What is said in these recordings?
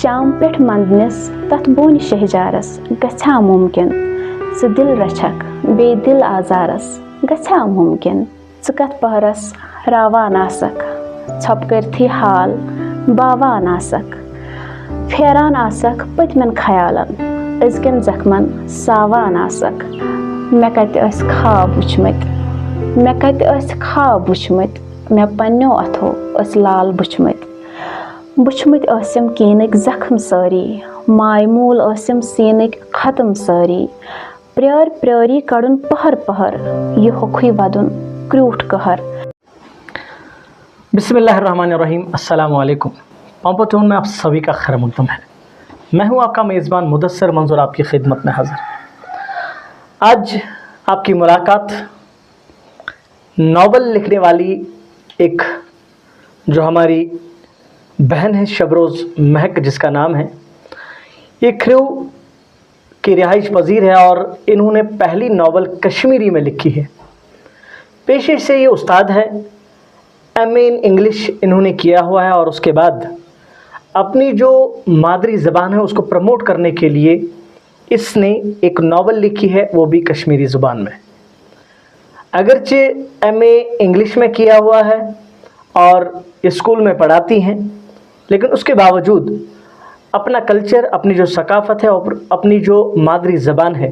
शाम पेठ मंदनिस तथ बोन शहजारस गछा मुमकिन स दिल रछक बे दिल आजारस गछा मुमकिन स कथ पहरस रावान आसक छप करथी हाल बावान आसक फेरान आसक पतमन खयालन अजकन जख्मन सावान आसक मे कत अस ख्वाब वुचमत मे कत अस ख्वाब वुचमत मे पन्नो अथो अस लाल बुछमत असम कीनक जख्म सारी माय मूल असम सीनक खत्म सारी प्यार प्यारी कड़न पहर पहर ये होखी वदन क्रूठ कहर। बिस्मिल्लाहिर्रहमानिर्रहीम, अस्सलाम वालेकुम। पॉम्पोटोन में आप सभी का खैर मक़दम है। मैं हूं आपका मेज़बान मुदस्सर मंजूर आपकी खिदमत में हाज़िर। आज आपकी मुलाकात नावल लिखने वाली एक जो हमारी बहन है शबरोज़ महक, जिसका नाम है, ये क्रू की रिहाइश पजीर है और इन्होंने पहली नावल कश्मीरी में लिखी है। पेशे से ये उस्ताद है, एम ए इन इंग्लिश इन्होंने किया हुआ है और उसके बाद अपनी जो मादरी ज़बान है उसको प्रमोट करने के लिए इसने एक नावल लिखी है, वो भी कश्मीरी ज़ुबान में। अगरचे एम ए इंग्लिश में किया हुआ है और स्कूल में पढ़ाती हैं, लेकिन उसके बावजूद अपना कल्चर, अपनी जो सकाफ़त है और अपनी जो मादरी ज़बान है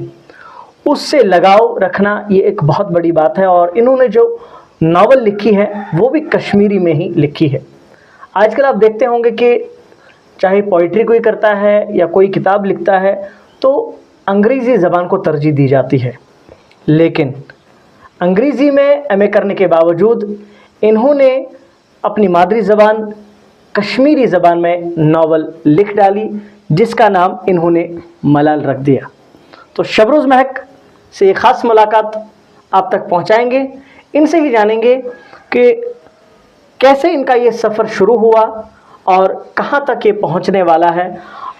उससे लगाव रखना ये एक बहुत बड़ी बात है। और इन्होंने जो नावल लिखी है वो भी कश्मीरी में ही लिखी है। आजकल आप देखते होंगे कि चाहे पोइट्री कोई करता है या कोई किताब लिखता है तो अंग्रेज़ी ज़बान को तरजीह दी जाती है, लेकिन अंग्रेज़ी में एमए करने के बावजूद इन्होंने अपनी मादरी ज़बान कश्मीरी ज़बान में नावल लिख डाली, जिसका नाम इन्होंने मलाल रख दिया। तो शबरोज़ महक से एक ख़ास मुलाकात आप तक पहुंचाएंगे। इनसे ही जानेंगे कि कैसे इनका ये सफ़र शुरू हुआ और कहां तक ये पहुंचने वाला है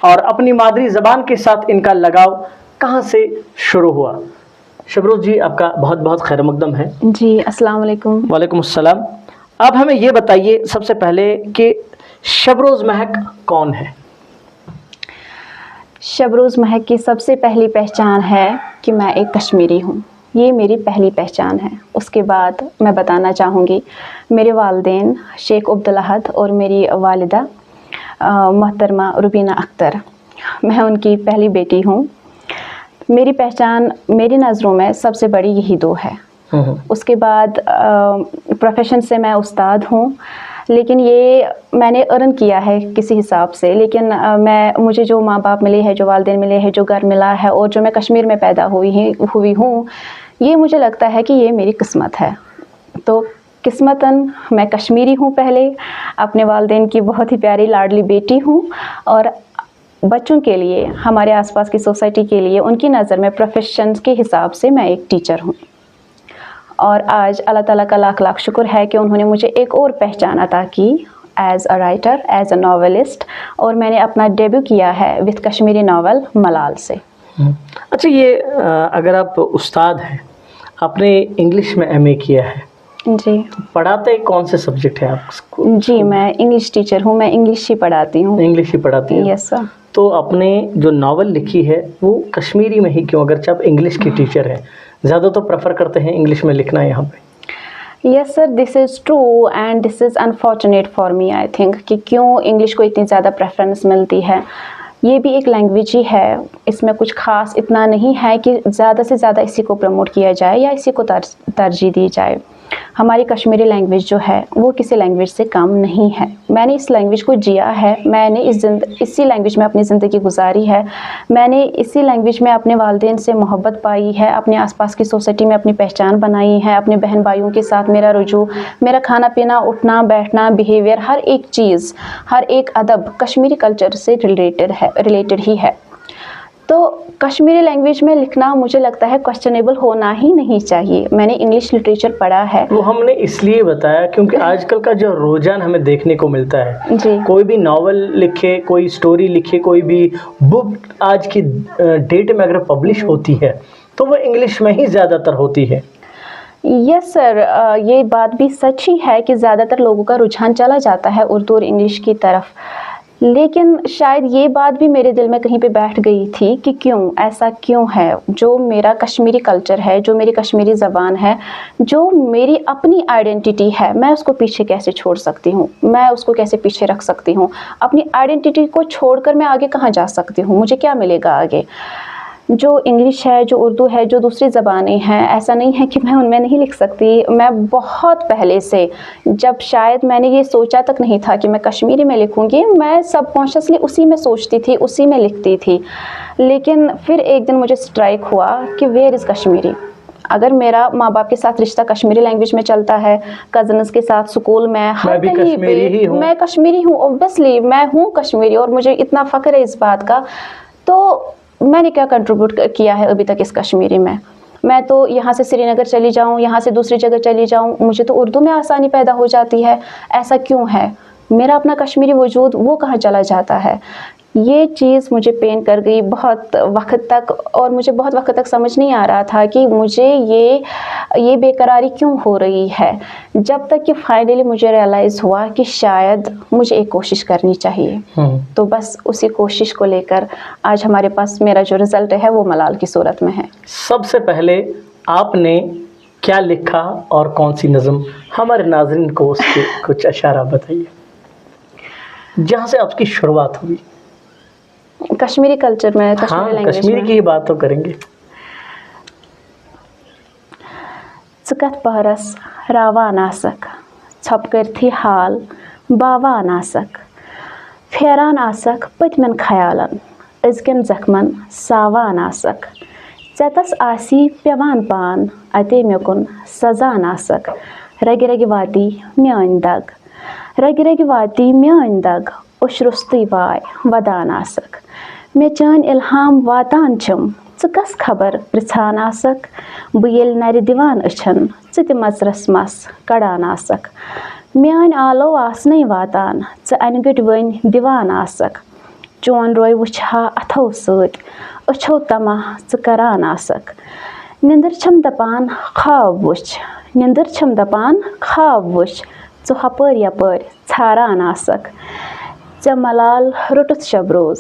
और अपनी मादरी ज़बान के साथ इनका लगाव कहां से शुरू हुआ। शबरोज़ जी, आपका बहुत बहुत खैर मक़दम है। जी, अस्सलाम वालेकुम। वालेकुम अस्सलाम। आप हमें ये बताइए सबसे पहले कि शबरोज़ महक कौन है? शबरोज़ महक की सबसे पहली पहचान है कि मैं एक कश्मीरी हूँ। ये मेरी पहली पहचान है। उसके बाद मैं बताना चाहूँगी मेरे वालिदैन शेख अब्दुल अहद और मेरी वालिदा मोहतरमा रुबीना अख्तर, मैं उनकी पहली बेटी हूँ। मेरी पहचान मेरी नज़रों में सबसे बड़ी यही दो है। उसके बाद प्रोफेशन से मैं उस्ताद हूँ, लेकिन ये मैंने अर्न किया है किसी हिसाब से, लेकिन मुझे जो माँ बाप मिले हैं, जो वालिदैन मिले हैं, जो घर मिला है और जो मैं कश्मीर में पैदा हुई हूँ, ये मुझे लगता है कि ये मेरी किस्मत है। तो किस्मतन मैं कश्मीरी हूँ, पहले अपने वालिदैन की बहुत ही प्यारी लाडली बेटी हूँ और बच्चों के लिए, हमारे आसपास की सोसाइटी के लिए उनकी नज़र में प्रोफेशन के हिसाब से मैं एक टीचर हूँ। और आज अल्लाह ताला का लाख लाख शुक्र है कि उन्होंने मुझे एक और पहचान अता की as a writer, as a novelist, और मैंने अपना डेब्यू किया है विद कश्मीरी नावल मलाल से। अच्छा, ये अगर आप उस्ताद हैं, आपने इंग्लिश में एमए किया है जी, तो पढ़ाते कौन से सब्जेक्ट हैं आप? जी, मैं इंग्लिश टीचर हूँ, मैं इंग्लिश ही पढ़ाती हूँ। इंग्लिश ही पढ़ाती हैं? Yes sir. तो आपने जो नावल लिखी है वो कश्मीरी में ही क्यों, अगर आप इंग्लिश की टीचर हैं? ज़्यादा तो प्रेफर करते हैं इंग्लिश में लिखना यहाँ पे। Yes sir, this is true and this is unfortunate for me, I think, कि क्यों इंग्लिश को इतनी ज़्यादा प्रेफरेंस मिलती है। ये भी एक लैंग्वेज ही है, इसमें कुछ ख़ास इतना नहीं है कि ज़्यादा से ज़्यादा इसी को प्रमोट किया जाए या इसी को तरजीह दी जाए। हमारी कश्मीरी लैंग्वेज जो है वो किसी लैंग्वेज से कम नहीं है। मैंने इस लैंग्वेज को जिया है, मैंने इसी लैंग्वेज में अपनी ज़िंदगी गुजारी है, मैंने इसी लैंग्वेज में अपने वालिदैन से मोहब्बत पाई है, अपने आसपास की सोसाइटी में अपनी पहचान बनाई है, अपने बहन भाइयों के साथ मेरा रुजू, मेरा खाना पीना, उठना बैठना, बिहेवियर, हर एक चीज़, हर एक अदब कश्मीरी कल्चर से रिलेटेड ही है। तो कश्मीरी लैंग्वेज में लिखना मुझे लगता है क्वेश्चनेबल होना ही नहीं चाहिए। मैंने इंग्लिश लिटरेचर पढ़ा है। वो हमने इसलिए बताया क्योंकि आजकल का जो रुझान हमें देखने को मिलता है जी, कोई भी नावल लिखे, कोई स्टोरी लिखे, कोई भी बुक आज की डेट में अगर पब्लिश होती है तो वो इंग्लिश में ही ज़्यादातर होती है। यस सर, ये बात भी सच ही है कि ज़्यादातर लोगों का रुझान चला जाता है उर्दू और इंग्लिश की तरफ, لیکن شاید یہ بات بھی میرے دل میں کہیں پہ بیٹھ گئی تھی کہ کیوں ایسا کیوں ہے، جو میرا کشمیری کلچر ہے، جو میری کشمیری زبان ہے، جو میری اپنی آئیڈینٹی ہے، میں اس کو پیچھے کیسے چھوڑ سکتی ہوں، میں اس کو کیسے پیچھے رکھ سکتی ہوں، اپنی آئیڈینٹی کو چھوڑ کر میں آگے کہاں جا سکتی ہوں، مجھے کیا ملے گا آگے۔ جو انگلش ہے، جو اردو ہے، جو دوسری زبانیں ہیں، ایسا نہیں ہے کہ میں ان میں نہیں لکھ سکتی۔ میں بہت پہلے سے، جب شاید میں نے یہ سوچا تک نہیں تھا کہ میں کشمیری میں لکھوں گی، میں سب کانشیسلی اسی میں سوچتی تھی، اسی میں لکھتی تھی۔ لیکن پھر ایک دن مجھے اسٹرائک ہوا کہ ویئر از کشمیری۔ اگر میرا ماں باپ کے ساتھ رشتہ کشمیری لینگویج میں چلتا ہے، کزنس کے ساتھ اسکول میں، ہر بھی کہیں کشمیری ہی پہ ہوں، میں کشمیری ہوں، اوبویسلی میں ہوں کشمیری، اور مجھے اتنا فخر ہے اس بات کا، تو میں نے کیا کنٹریبیوٹ کیا ہے ابھی تک اس کشمیری میں؟ میں تو یہاں سے سری نگر چلی جاؤں، یہاں سے دوسری جگہ چلی جاؤں، مجھے تو اردو میں آسانی پیدا ہو جاتی ہے۔ ایسا کیوں ہے؟ میرا اپنا کشمیری وجود وہ کہاں چلا جاتا ہے؟ یہ چیز مجھے پین کر گئی بہت وقت تک، اور مجھے بہت وقت تک سمجھ نہیں آ رہا تھا کہ مجھے یہ بے قراری کیوں ہو رہی ہے، جب تک کہ فائنلی مجھے ریئلائز ہوا کہ شاید مجھے ایک کوشش کرنی چاہیے۔ تو بس اسی کوشش کو لے کر آج ہمارے پاس میرا جو رزلٹ ہے وہ ملال کی صورت میں ہے۔ سب سے پہلے آپ نے کیا لکھا اور کون سی نظم؟ ہمارے ناظرین کو اس کے کچھ اشارہ بتائیے جہاں سے آپ کی شروعات ہوئی۔ کشمیری کلچر میں، کشمیری لینگویج کشمیری میں۔ کی ہی بات تو کریں گے۔ ژٕ کتھ پہرس راوان آسکھ، ژھۄپہٕ حال باوان آسکھ، پھیران آسکھ پٔتمٮ۪ن خیالن، أزکٮ۪ن زخمن ساوان آسکھ، ژےٚ تس آسی پٮ۪وان پان، اَتے مےٚ کُن سزان آسکھ، رگہِ رگہِ واتی میٛٲنۍ دگ، رگہِ رگہِ واتی میٛٲنۍ دگ، اوٚشرُستٕے واے ودان آسکھ، مےٚ چٲنۍ اِلہام واتان چھِم، ژٕ کس خبر پرٛژھان آسکھ، بہٕ ییٚلہِ نرِ دِوان أچھن، ژٕ تہِ مژرس مس کڑان آسکھ، میٛٲنۍ آلو آسنَے واتان، ژٕ انہِ گٔٹۍ ؤنۍ دِوان آسکھ، چون روے وٕچھِ ہا اتھو سۭتۍ، أچھو طمع ژٕ کران آسکھ، نِندٕر چھم دپان خواب وٕچھ، نِندٕر چھم دپان خواب وٕچھ، ژٕ ہۄپٲرۍ یپٲرۍ ژھاران آسکھ، ژےٚ ملال روٚٹُتھ شب روز،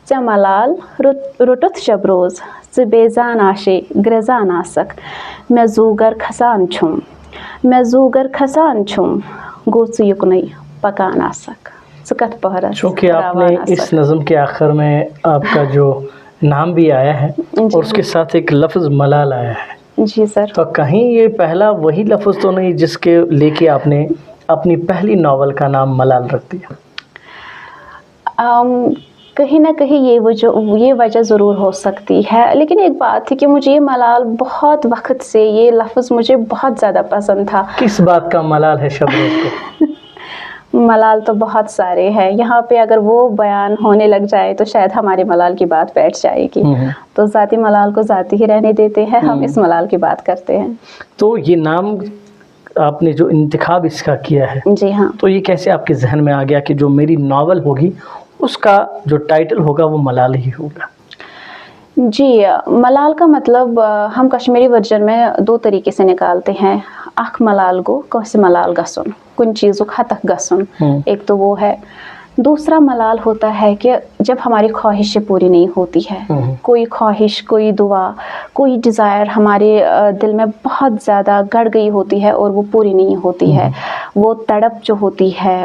ژےٚ ملال روٚٹُتھ شب روز، ژٕ بیزان آشے گرٛزان آسکھ، مےٚ زوٗگر کھسان چھُم، مےٚ زوٗگر کھسان چھُم، گوٚو ژٕ یُکنُے پکان آسکھ، ژٕ کتھ پہرس چونکہ آپ نے اس نظم کے آخر میں آپ کا جو نام بھی آیا ہے اور اس کے ساتھ ایک لفظ ملال آیا ہے، جی سر، تو کہیں یہ پہلا وہی لفظ تو نہیں جس کے لے کے آپ نے اپنی پہلی ناول کا نام ملال رکھ دیا؟ کہیں نہ کہیں یہ وجہ ضرور ہو سکتی ہے، لیکن ایک بات تھی کہ مجھے یہ ملال بہت وقت سے، یہ لفظ مجھے بہت زیادہ پسند تھا۔ کس بات کا ملال ہے شبروز کو؟ ملال تو بہت سارے ہیں، یہاں پہ اگر وہ بیان ہونے لگ جائے تو شاید ہمارے ملال کی بات بیٹھ جائے گی، تو ذاتی ملال کو ذاتی ہی رہنے دیتے ہیں، ہم اس ملال کی بات کرتے ہیں۔ تو یہ نام آپ نے جو انتخاب اس کا کیا ہے، جی ہاں، تو یہ کیسے آپ کے ذہن میں آ گیا کہ جو میری ناول ہوگی اس کا جو ٹائٹل ہوگا وہ ملال ہی ہوگا؟ جی، ملال کا مطلب ہم کشمیری ورژن میں دو طریقے سے نکالتے ہیں۔ اخ ملال گو کٲنٛسہِ ملال گژھُن، کُنہِ چیٖزُک ہتک گژھُن، ایک تو وہ ہے۔ دوسرا ملال ہوتا ہے کہ جب ہماری خواہشیں پوری نہیں ہوتی ہے، کوئی خواہش، کوئی دعا، کوئی ڈیزائر ہمارے دل میں بہت زیادہ گڑ گئی ہوتی ہے اور وہ پوری نہیں ہوتی ہے، وہ تڑپ جو ہوتی ہے،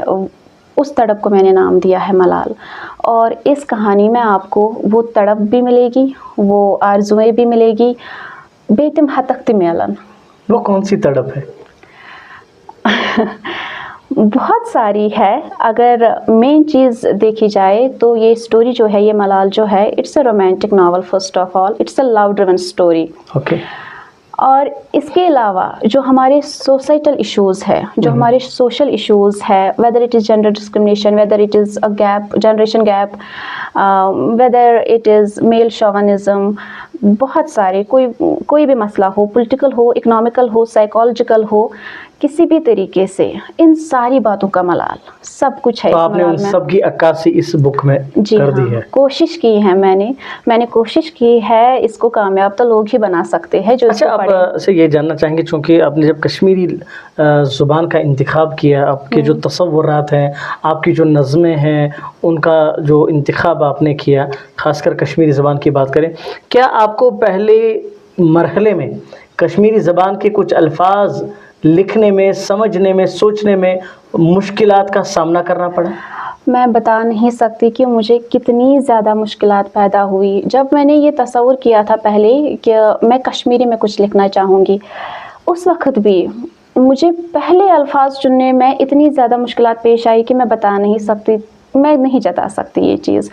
اس تڑپ کو میں نے نام دیا ہے ملال۔ اور اس کہانی میں آپ کو وہ تڑپ بھی ملے گی، وہ آرزوئیں بھی ملے گی، بیٚیہِ تِم ہتک تہِ میلن۔ وہ کون سی تڑپ ہے؟ بہت ساری ہے، اگر مین چیز دیکھی جائے تو یہ اسٹوری جو ہے، یہ ملال جو ہے، it's a romantic novel, first of all it's a love driven story. Okay. اور اس کے علاوہ جو ہمارے سوسائٹل ایشوز ہے، جو ہمارے سوشل ایشوز ہے، whether it is gender discrimination, whether it is a gap, generation gap, whether it is male chauvinism, بہت سارے، کوئی بھی مسئلہ ہو، پولیٹیکل ہو، اکنامیکل ہو، سائیکالوجیکل ہو، किसी भी तरीके से इन सारी बातों का मलाल सब कुछ है तो इस आपने उन मलाल में। सब की अक्कासी इस बुक में जी कर दी हाँ, है। कोशिश की है मैंने कोशिश की है। इसको कामयाब तो लोग ही बना सकते हैं जो अच्छा, इसको पढ़े। आप से ये जानना चाहेंगे, चूँकि आपने जब कश्मीरी ज़ुबान का इंतखाब किया, आपके जो तसव्वुरात हैं, आपकी जो नज़में हैं, उनका जो इंतखाब आपने किया, ख़ासकर कश्मीरी ज़बान की बात करें, क्या आपको पहले मरहले में कश्मीरी ज़बान के कुछ अल्फाज लिखने में, समझने में, सोचने में मुश्किलात का सामना करना पड़ा? मैं बता नहीं सकती कि मुझे कितनी ज़्यादा मुश्किलात पैदा हुई जब मैंने ये तसव्वुर किया था पहले कि मैं कश्मीरी में कुछ लिखना चाहूँगी। उस वक्त भी मुझे पहले अल्फाज चुनने में इतनी ज़्यादा मुश्किलात पेश आई कि मैं बता नहीं सकती, मैं नहीं जता सकती ये चीज़।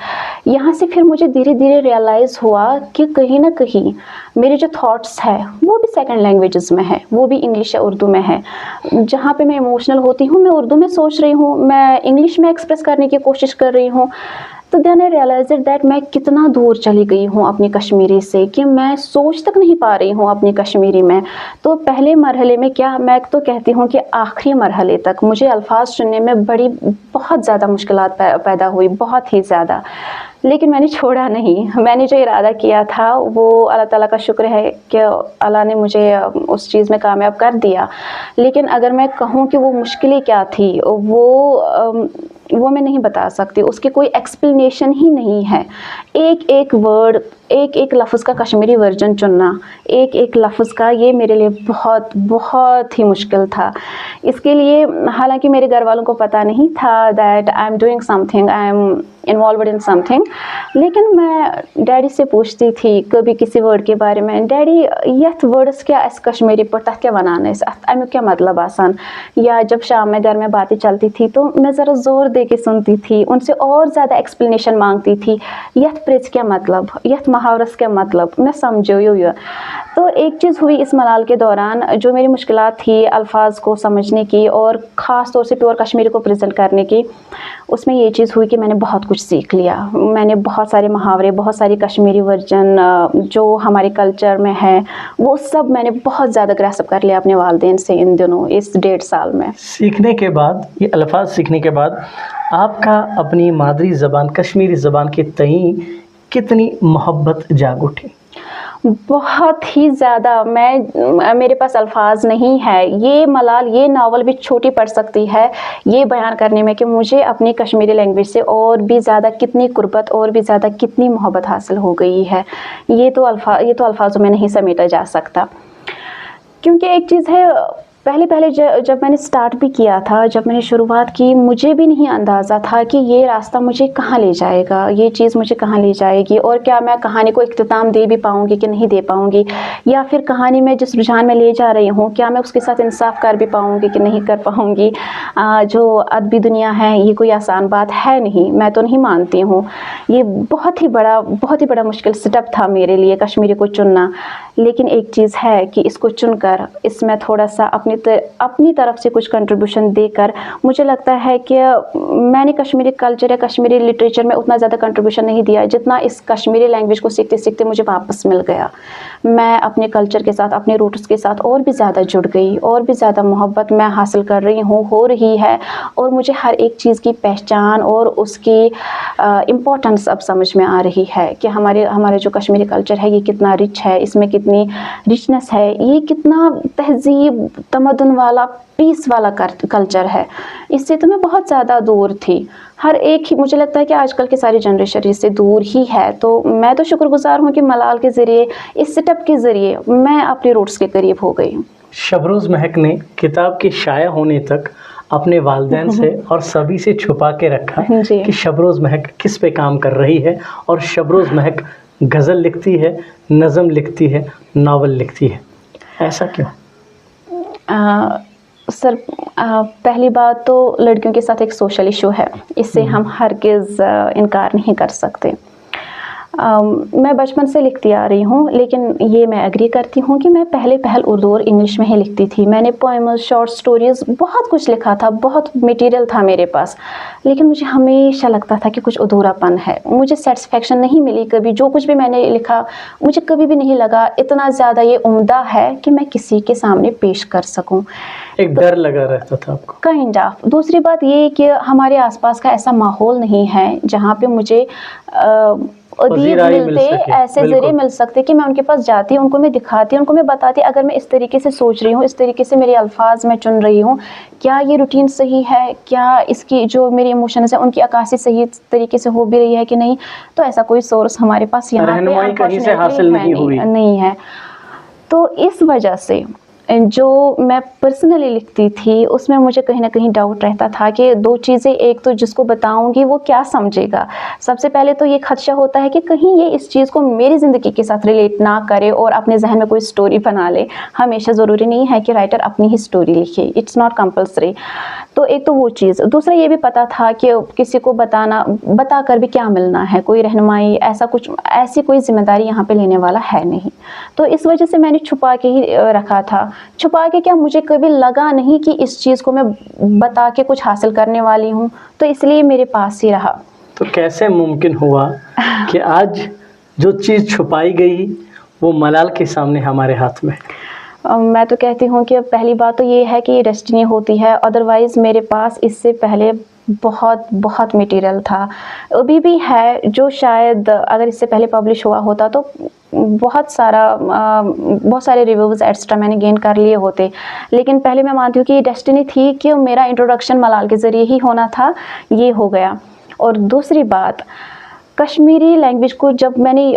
यहाँ से फिर मुझे धीरे धीरे रियलाइज़ हुआ कि कहीं ना कहीं मेरे जो थॉट्स है वो भी सेकंड लैंग्वेजेस में है, वो भी इंग्लिश या उर्दू में है। जहाँ पे मैं इमोशनल होती हूँ मैं उर्दू में सोच रही हूँ, मैं इंग्लिश में एक्सप्रेस करने की कोशिश कर रही हूँ। तो देन आई रियलाइज्ड दैट मैं कितना दूर चली गई हूँ अपनी कश्मीरी से कि मैं सोच तक नहीं पा रही हूँ अपनी कश्मीरी में। तो पहले मरहले में क्या, मैं तो कहती हूँ कि आखिरी मरहले तक मुझे अल्फाज चुनने में बहुत ज़्यादा मुश्किलात पैदा हुई, बहुत ही ज़्यादा। लेकिन मैंने छोड़ा नहीं, मैंने जो इरादा किया था वो अल्लाह ताला का शुक्र है कि अल्लाह ने मुझे उस चीज़ में कामयाब कर दिया। लेकिन अगर मैं कहूँ कि वो मुश्किलें क्या थी, वो मैं नहीं बता सकती, उसकी कोई एक्सप्लेनेशन ही नहीं है। एक एक वर्ड, एक एक लफ्ज़ का कश्मीरी वर्जन चुनना, एक एक लफ्ज़ का, ये मेरे लिए बहुत बहुत ही मुश्किल था। इसके लिए हालांकि मेरे घर वालों को पता नहीं था that I am doing something, I am involved in something, लेकिन मैं डैडी से पूछती थी कभी किसी वर्ड के बारे में, डैडी यथ वर्ड्स क्या इस कश्मीरी पर तथ क्या बनाने अमिक क्या मतलब आसान। या जब शाम में घर में बातें चलती थी तो मैं ज़रा ज़ोर दे के सुनती थी, उनसे और ज़्यादा एक्सप्लेनेशन मांगती थी, यथ प्रेज क्या मतलब, यथ मुहावरस क्या मतलब, मैं समझो यो। तो एक चीज़ हुई इस मलाल के दौरान, जो मेरी मुश्किलात थी अल्फाज को समझने की और ख़ास तौर से प्योर कश्मीरी को प्रेजेंट करने की, उसमें ये चीज़ हुई कि मैंने बहुत कुछ सीख लिया। मैंने बहुत सारे मुहावरे, बहुत सारी कश्मीरी वर्जन जो हमारे कल्चर में है, वो सब मैंने बहुत ज़्यादा ग्रैस्प कर लिया अपने वालिदैन से इन दिनों, इस 1.5 साल में। सीखने के बाद, ये अल्फाज सीखने के बाद आपका अपनी मादरी ज़बान कश्मीरी ज़बान के तई कितनी मोहब्बत जाग उठी? बहुत ही ज़्यादा। मेरे पास अल्फाज नहीं है। ये मलाल, ये नावल भी छोटी पड़ सकती है ये बयान करने में कि मुझे अपनी कश्मीरी लैंग्वेज से और भी ज़्यादा कितनी कुर्बत, और भी ज़्यादा कितनी मोहब्बत हासिल हो गई है। ये तो अल्फाजों में नहीं समेटा जा सकता। क्योंकि एक चीज़ है, पहले जब मैंने स्टार्ट भी किया था, जब मैंने शुरुआत की, मुझे भी नहीं अंदाज़ा था कि ये रास्ता मुझे कहाँ ले जाएगा, ये चीज़ मुझे कहाँ ले जाएगी, और क्या मैं कहानी को इख्तिताम दे भी पाऊँगी कि नहीं दे पाऊँगी, या फिर कहानी में जिस रुझान में ले जा रही हूँ क्या मैं उसके साथ इंसाफ कर भी पाऊँगी कि नहीं कर पाऊँगी। जो अदबी दुनिया है ये कोई आसान बात है नहीं, मैं तो नहीं मानती हूँ। ये बहुत ही बड़ा मुश्किल स्टेप था मेरे लिए कश्मीरी को चुनना। लेकिन एक चीज़ है कि इसको चुनकर इसमें थोड़ा सा अपनी तरफ से कुछ कंट्रीब्यूशन देकर, मुझे लगता है कि मैंने कश्मीरी कल्चर या कश्मीरी लिटरेचर में उतना ज़्यादा कंट्रीब्यूशन नहीं दिया जितना इस कश्मीरी लैंग्वेज को सीखते सीखते मुझे वापस मिल गया। मैं अपने कल्चर के साथ, अपने रूट्स के साथ और भी ज़्यादा जुड़ गई, और भी ज़्यादा मोहब्बत मैं हासिल कर रही हूँ, हो रही है। और मुझे हर एक चीज़ की पहचान और उसकी इम्पोर्टेंस अब समझ में आ रही है कि हमारे जो कश्मीरी कल्चर है ये कितना रिच है, इसमें कितनी रिचनेस है, ये कितना तहज़ीब तमद्दुन वाला, पीस वाला कल्चर है। इससे तो मैं बहुत ज़्यादा दूर थी। हर एक ही, मुझे लगता है कि आजकल की सारी जनरेशन इससे दूर ही है। तो मैं तो शुक्रगुजार हूँ कि मलाल के ज़रिए, इस सेटअप के ज़रिए मैं अपने रूट्स के करीब हो गई हूँ। शबरोज़ महक ने किताब के शाया होने तक अपने वालिदैन से और सभी से छुपा के रखा कि शबरोज़ महक किस पे काम कर रही है, और शबरोज़ महक गज़ल लिखती है, नज़म लिखती है, नावल लिखती है। ऐसा क्यों? सर, पहली बात तो लड़कियों के साथ एक सोशल इशू है, इससे हम हरगिज़ इनकार नहीं कर सकते। मैं बचपन से लिखती आ रही हूँ, लेकिन ये मैं एग्री करती हूँ कि मैं पहल उर्दू और इंग्लिश में ही लिखती थी। मैंने पोएम्स, शॉर्ट स्टोरीज़, बहुत कुछ लिखा था, बहुत मटेरियल था मेरे पास, लेकिन मुझे हमेशा लगता था कि कुछ अधूरापन है। मुझे सेटिस्फेक्शन नहीं मिली कभी। जो कुछ भी मैंने लिखा मुझे कभी भी नहीं लगा इतना ज़्यादा ये उम्दा है कि मैं किसी के सामने पेश कर सकूँ। एक डर लगा रहता था आपको? Kind of. दूसरी बात ये कि हमारे आसपास का ऐसा माहौल नहीं है जहाँ पे मुझे अदीब मिलते, ऐसे ज़रिए मिल सकते कि मैं उनके पास जाती, उनको मैं दिखाती, उनको मैं बताती अगर मैं इस तरीके से सोच रही हूँ, इस तरीके से मेरे अल्फाज मैं चुन रही हूँ, क्या ये रूटीन सही है, क्या इसकी जो मेरी इमोशंस है उनकी अक्कासी सही तरीके से हो भी रही है कि नहीं। तो ऐसा कोई सोर्स हमारे पास यहाँ पे कहीं से हासिल नहीं है। तो इस वजह से जो मैं पर्सनली लिखती थी उसमें मुझे कहीं ना कहीं डाउट रहता था कि दो चीज़ें, एक तो जिसको बताऊंगी वो क्या समझेगा। सबसे पहले तो ये खदशा होता है कि कहीं ये इस चीज़ को मेरी ज़िंदगी के साथ रिलेट ना करे और अपने जहन में कोई स्टोरी बना ले। हमेशा ज़रूरी नहीं है कि राइटर अपनी ही स्टोरी लिखे, इट्स नॉट कंपल्सरी। तो एक तो वो चीज़। दूसरा ये भी पता था कि किसी को बता कर भी क्या मिलना है, कोई रहनुमाई ऐसी कोई जिम्मेदारी यहाँ पे लेने वाला है नहीं। तो इस वजह से मैंने छुपा के ही रखा था। छुपा के क्या, मुझे कभी लगा नहीं कि इस चीज़ को मैं बता के कुछ हासिल करने वाली हूँ, तो इसलिए मेरे पास ही रहा। तो कैसे मुमकिन हुआ कि आज जो चीज़ छुपाई गई वो मलाल के सामने हमारे हाथ में? मैं तो कहती हूँ कि पहली बात तो ये है कि ये डेस्टिनी होती है, अदरवाइज़ मेरे पास इससे पहले बहुत बहुत मटेरियल था, अभी भी है, जो शायद अगर इससे पहले पब्लिश हुआ होता तो बहुत सारे रिव्यूज़ एक्स्ट्रा मैंने गेन कर लिए होते। लेकिन पहले मैं मानती हूँ कि ये डेस्टिनी थी कि मेरा इंट्रोडक्शन मलाल के ज़रिए ही होना था, ये हो गया। और दूसरी बात, कश्मीरी लैंग्वेज को जब मैंने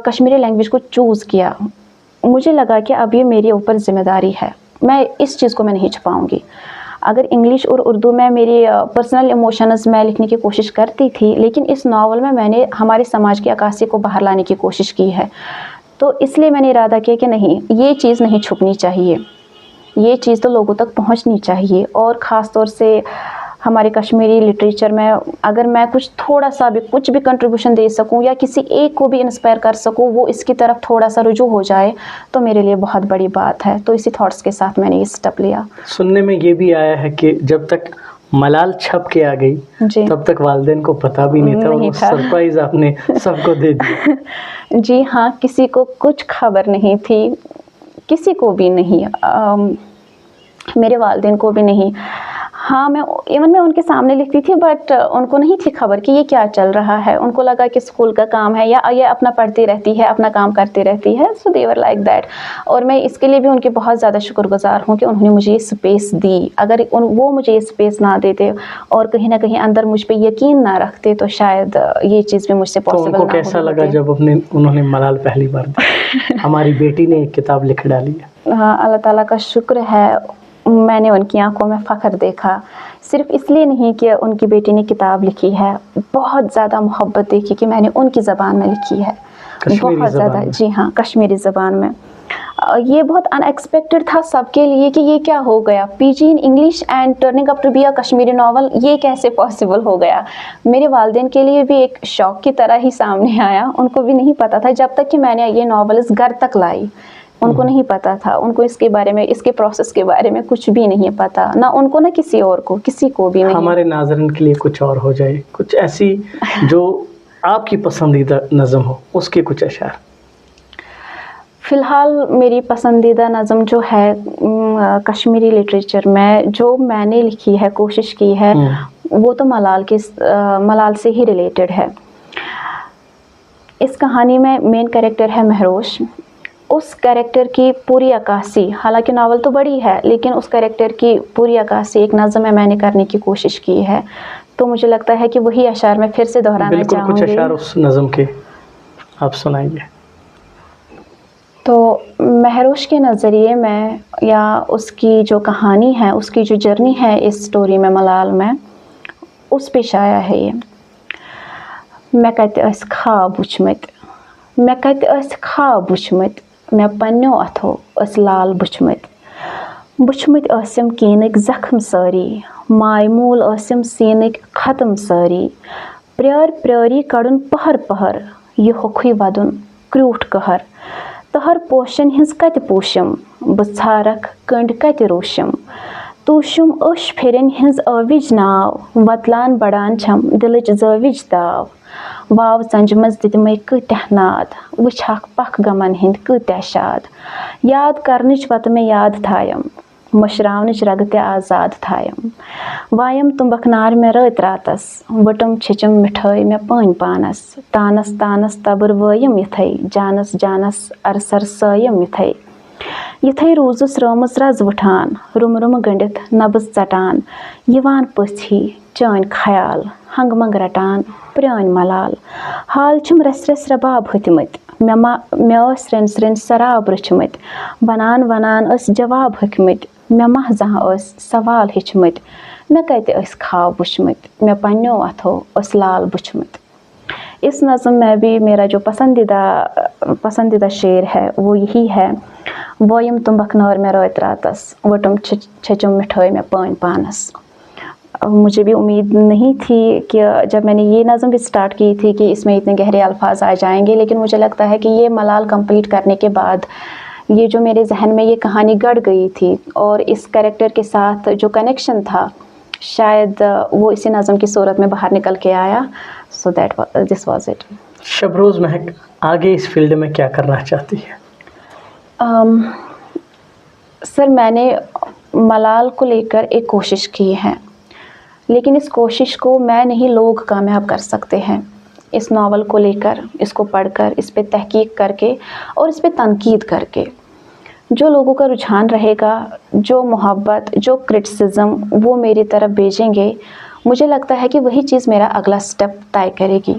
कश्मीरी लैंग्वेज को चूज़ किया, मुझे लगा कि अब ये मेरे ऊपर ज़िम्मेदारी है, मैं इस चीज़ को मैं नहीं छुपाऊंगी। अगर इंग्लिश और उर्दू में मेरी पर्सनल इमोशंस मैं लिखने की कोशिश करती थी, लेकिन इस नावल में मैंने हमारे समाज की अक्कासी को बाहर लाने की कोशिश की है। तो इसलिए मैंने इरादा किया कि नहीं, ये चीज़ नहीं छुपनी चाहिए, ये चीज़ तो लोगों तक पहुंचनी चाहिए। और ख़ास तौर से हमारे कश्मीरी लिटरेचर में अगर मैं कुछ भी कंट्रीब्यूशन दे सकूं या किसी एक को भी इंस्पायर कर सकूं, वो इसकी तरफ थोड़ा सा रुजू हो जाए, तो मेरे लिए बहुत बड़ी बात है। तो इसी थॉट्स के साथ मैंने ये स्टेप लिया। सुनने में ये भी आया है कि जब तक मलाल छप के आ गई तब तक वालिदैन को पता भी नहीं था, और सरप्राइज आपने सबको दे दिया। जी हाँ, किसी को कुछ खबर नहीं थी, किसी को भी नहीं, मेरे वालिदैन को भी नहीं। हाँ, मैं उनके सामने लिखती थी, बट उनको नहीं थी खबर कि ये क्या चल रहा है। उनको लगा कि स्कूल का काम है या ये अपना पढ़ती रहती है, अपना काम करती रहती है, सो दे वर लाइक दैट। और मैं इसके लिए भी उनकी बहुत ज़्यादा शुक्रगुजार हूँ कि उन्होंने मुझे ये स्पेस दी। अगर वो मुझे ये स्पेस ना देते और कहीं ना कहीं अंदर मुझ पर यकीन ना रखते, तो शायद ये चीज़ भी मुझसे पॉसिबल ना होती। तो उनको कैसा लगा जब उन्होंने मलाल पहली बार दी? हमारी बेटी ने एक किताब लिख डाली है। हाँ, अल्लाह ताला का शुक्र है, मैंने उनकी आंखों में फ़ख्र देखा। सिर्फ इसलिए नहीं कि उनकी बेटी ने किताब लिखी है, बहुत ज़्यादा मोहब्बत देखी कि मैंने उनकी ज़बान में लिखी है, बहुत ज़्यादा। जी हाँ, कश्मीरी ज़बान में। ये बहुत अनएक्सपेक्टेड था सबके लिए कि ये क्या हो गया, PG in English and turning up to be a Kashmiri novel, ये कैसे पॉसिबल हो गया। मेरे वालिदैन के लिए भी एक शौक की तरह ही सामने आया। उनको भी नहीं पता था जब तक कि मैंने ये नावल इस घर तक लाई, उनको नहीं पता था, उनको इसके बारे में, इसके प्रोसेस के बारे में कुछ भी नहीं पता, ना उनको ना किसी और को, किसी को भी नहीं। हमारे नाज़रीन के लिए कुछ और हो जाए, कुछ ऐसी जो आपकी पसंदीदा नज़म हो, उसके कुछ अशार। फ़िलहाल मेरी पसंदीदा नज़म जो है कश्मीरी लिटरेचर में जो मैंने लिखी है, कोशिश की है, वो तो मलाल से ही रिलेटेड है। इस कहानी में मेन कैरेक्टर है महरोश। उस कैरेक्टर की पूरी अक्कासी, हालांकि नावल तो बड़ी है, लेकिन उस कैरेक्टर की पूरी अक्कासी एक नज़म में मैंने करने की कोशिश की है। तो मुझे लगता है कि वही अशार मैं फिर से दोहराना चाहूँगी। कुछ अशार उस नज़म के आप सुनाइए। तो महरोश के नज़रिए में, या उसकी जो कहानी है, उसकी जो जर्नी है इस स्टोरी में, मलाल में, उस पेश आया है ये। मैं कहते अस ख्वाब वुचमत, मैं कहते अस ख्वाब वुचमत, मैं पन्नो अथो अस लाल बुचमत, बुचमत असम कीनक जख्म सारी, माय मूल असम सीनक ख़त्म सारी, प्यार प्यारी कड़ुन पहर पहर, ये होखुई वदुन क्रूठ कहर, तहर पोशन हिंस कत पोशम, बछारक कंड कत रोशम, तूशुम ओश फिरन हिंस आविज नाव, वतलान बड़ान छम दिलच जाविज दाव, वाव संजमज दितमे कत्याह नाद, वुछाक पख गमन हिंद कत्याह शाद, याद करनिच वत में याद थायम, مشراونٕچ رگہٕ تہِ آزاد تھایم وایم تُمبکھ نار مےٚ رٲتۍ راتس وٕٹٕم چھِچِم مِٹھٲے مےٚ پٲنۍ پانس تانس تانس تبٕر وٲیِم یِتھَے جانس جانس ارسر سٲیِم یِتھَے یِتھَے روٗزٕس رٲمٕژ رز وٕٹھان رُمہٕ رُمہٕ گٔنڈِتھ نبٕز ژٹان یِوان پٔژھۍ ہی چٲنۍ خیال ہنٛگہٕ منٛگہٕ رٹان پرٛٲنۍ ملال حال چھِم رَسہِ رَسہِ رباب ۂتھمٕتۍ مےٚ ٲسۍ رٔنۍ سرٛنۍ سراب رٔچھمٕتۍ ونان ونان ٲسۍ جواب ہۄکھمٕتۍ مےٚ ما زانٛہہ ٲسۍ سوال ہیٚچھمٕتۍ مےٚ کتہِ ٲسۍ خواب وٕچھمٕتۍ مےٚ پنٛنیو اتھو ٲسۍ لال بٕچھمٕتۍ۔ اس نظم میں بھی میرا جو پسندیدہ شعر ہے وہ یہی ہے، وٲیِم تُمبکھ نٲر مےٚ رٲتۍ راتس وٕٹٕم چھچِم مٹھٲے مےٚ پٲنۍ پانس۔ مجھے بھی امید نہیں تھی کہ جب میں نے یہ نظم بھی اسٹارٹ کی تھی کہ اس میں اتنے گہرے الفاظ آ جائیں گے، لیکن مجھے لگتا ہے کہ یہ ملال کمپلیٹ کرنے کے بعد یہ جو میرے ذہن میں یہ کہانی گڑ گئی تھی اور اس کریکٹر کے ساتھ جو کنیکشن تھا شاید وہ اسی نظم کی صورت میں باہر نکل کے آیا۔ So that this was it. Shabroz Mehak آگے اس فیلڈ میں کیا کرنا چاہتی ہے؟ سر میں نے ملال کو لے کر ایک کوشش کی ہے، لیکن اس کوشش کو میں نہیں لوگ کامیاب کر سکتے ہیں۔ اس ناول کو لے کر، اس کو پڑھ کر، اس پہ تحقیق کر کے اور اس پہ تنقید کر کے جو لوگوں کا رجحان رہے گا، جو محبت، جو کرٹیسزم وہ میری طرف بھیجیں گے، مجھے لگتا ہے کہ وہی چیز میرا اگلا سٹیپ طے کرے گی۔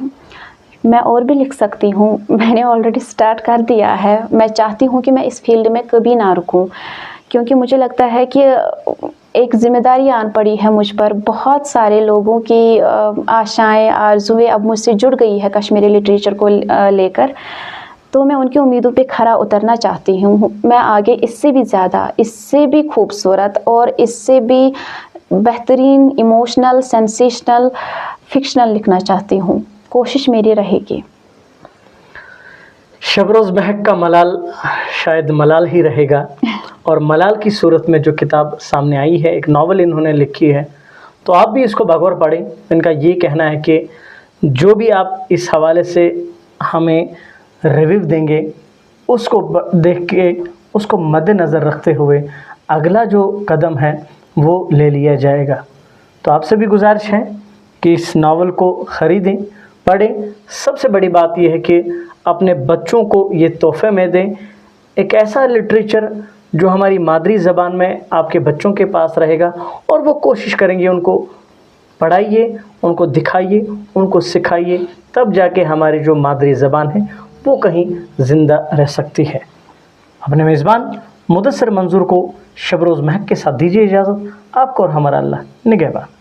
میں اور بھی لکھ سکتی ہوں، میں نے آلریڈی سٹارٹ کر دیا ہے۔ میں چاہتی ہوں کہ میں اس فیلڈ میں کبھی نہ رکوں، کیونکہ مجھے لگتا ہے کہ ایک ذمہ داری آن پڑی ہے مجھ پر۔ بہت سارے لوگوں کی آشائیں، آرزویں اب مجھ سے جڑ گئی ہے کشمیری لٹریچر کو لے کر، تو میں ان کی امیدوں پہ کھرا اترنا چاہتی ہوں۔ میں آگے اس سے بھی زیادہ، اس سے بھی خوبصورت اور اس سے بھی بہترین ایموشنل، سینسیشنل، فکشنل لکھنا چاہتی ہوں۔ کوشش میری رہے گی۔ شبروز مہک کا ملال شاید ملال ہی رہے گا، اور ملال کی صورت میں جو کتاب سامنے آئی ہے، ایک ناول انہوں نے لکھی ہے، تو آپ بھی اس کو بغور پڑھیں۔ ان کا یہ کہنا ہے کہ جو بھی آپ اس حوالے سے ہمیں ریویو دیں گے، اس کو دیکھ کے، اس کو مد نظر رکھتے ہوئے اگلا جو قدم ہے وہ لے لیا جائے گا۔ تو آپ سے بھی گزارش ہے کہ اس ناول کو خریدیں، پڑھیں۔ سب سے بڑی بات یہ ہے کہ اپنے بچوں کو یہ تحفے میں دیں، ایک ایسا لٹریچر جو ہماری مادری زبان میں آپ کے بچوں کے پاس رہے گا، اور وہ کوشش کریں گے ان کو پڑھائیے، ان کو دکھائیے، ان کو سکھائیے، تب جا کے ہماری جو مادری زبان ہے وہ کہیں زندہ رہ سکتی ہے۔ اپنے میزبان مدثر منظور کو شبروز مہک کے ساتھ دیجیے اجازت۔ آپ کو اور ہمارا اللہ نگہبان۔